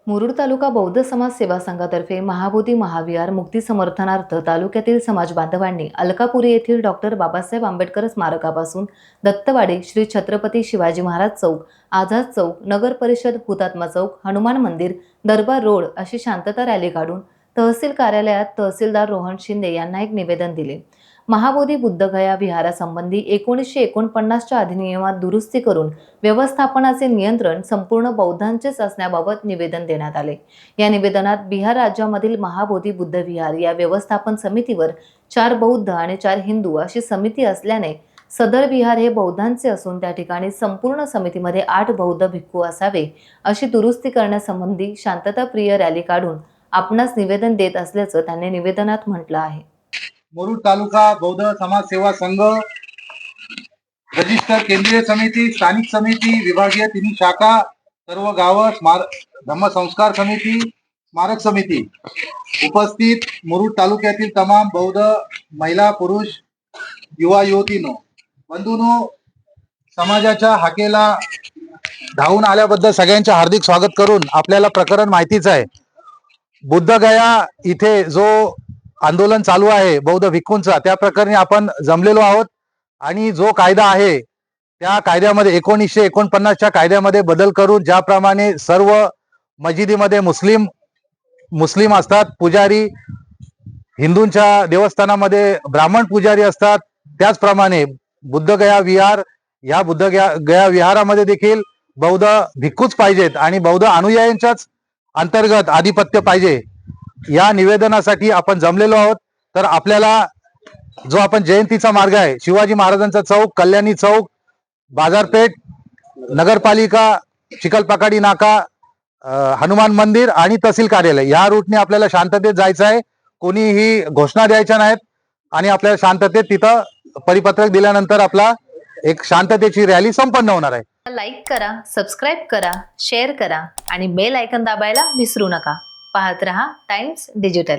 मुरुड तालुका बौद्ध समाज सेवा संघातर्फे महाबोधी महाविहार मुक्ती समर्थनार्थ तालुक्यातील समाज बांधवांनी अलकापुरी येथील डॉक्टर बाबासाहेब आंबेडकर स्मारकापासून दत्तवाडी श्री छत्रपती शिवाजी महाराज चौक, आझाद चौक, नगर परिषद, हुतात्मा चौक, हनुमान मंदिर, दरबार रोड अशी शांतता रॅली काढून तहसील कार्यालयात तहसीलदार रोहन शिंदे यांना एक निवेदन दिले। महाबोधी बुद्धगया विहारासंबंधी 1949च्या अधिनियमात दुरुस्ती करून व्यवस्थापनाचे नियंत्रण संपूर्ण बौद्धांचेच असण्याबाबत निवेदन देण्यात आले। या निवेदनात बिहार राज्यामधील महाबोधी बुद्ध विहार या व्यवस्थापन समितीवर 4 बौद्ध आणि 4 हिंदू अशी समिती असल्याने सदर विहार हे बौद्धांचे असून त्या ठिकाणी संपूर्ण समितीमध्ये 8 बौद्ध भिक्खू असावे अशी दुरुस्ती करण्यासंबंधी शांतताप्रिय रॅली काढून आपणास निवेदन देत असल्याचं त्यांनी निवेदनात म्हटलं आहे। मुरुड तालुका बौद्ध समाज सेवा संघ, रजिस्टर केंद्रीय समिती, स्थानिक समिती, विभागीय तिन्ही शाखा, सर्व गाव, धम्मसंस्कार समिती, स्मारक समिती, उपस्थित मुरुड तालुक्यातील तमाम बौद्ध महिला, पुरुष, युवा युवतीनो, बंधूनो, समाजाच्या हाकेला धावून आल्याबद्दल सगळ्यांचे हार्दिक स्वागत करून आपल्याला प्रकरण माहितीच आहे। बुद्धगया इथे जो आंदोलन चालू आहे बौद्ध भिक्खूंचा, त्या प्रकरणी आपण जमलेलो आहोत आणि जो कायदा आहे त्या कायद्यामध्ये 1949च्या कायद्यामध्ये बदल करून ज्याप्रमाणे सर्व मस्जिदीमध्ये मुस्लिम असतात पुजारी, हिंदूंच्या देवस्थानामध्ये ब्राह्मण पुजारी असतात, त्याचप्रमाणे बुद्धगया विहार या बुद्धगया विहारामध्ये देखील बौद्ध भिक्खूच पाहिजेत आणि बौद्ध अनुयायांच्याच अंतर्गत आधिपत्य पाहिजे। या निवेदनासाठी आपण जमलेलो आहोत। तर आपल्याला जो आपण जयंतीचा मार्ग आहे, शिवाजी महाराजांचा चौक, कल्याणी चौक, बाजारपेठ, नगरपालिका, चिखलपाकाडी नाका, हनुमान मंदिर आणि तहसील कार्यालय या रूटने आपल्याला शांततेत जायचं आहे। कोणीही घोषणा द्यायच्या नाहीत आणि आपल्याला शांततेत तिथं परिपत्रक दिल्यानंतर आपला एक शांततेची रॅली संपन्न होणार आहे। लाईक करा, सबस्क्राइब करा, शेअर करा आणि बेल आयकॉन दाबायला विसरू नका। पाहत रहा टाइम्स डिजिटल।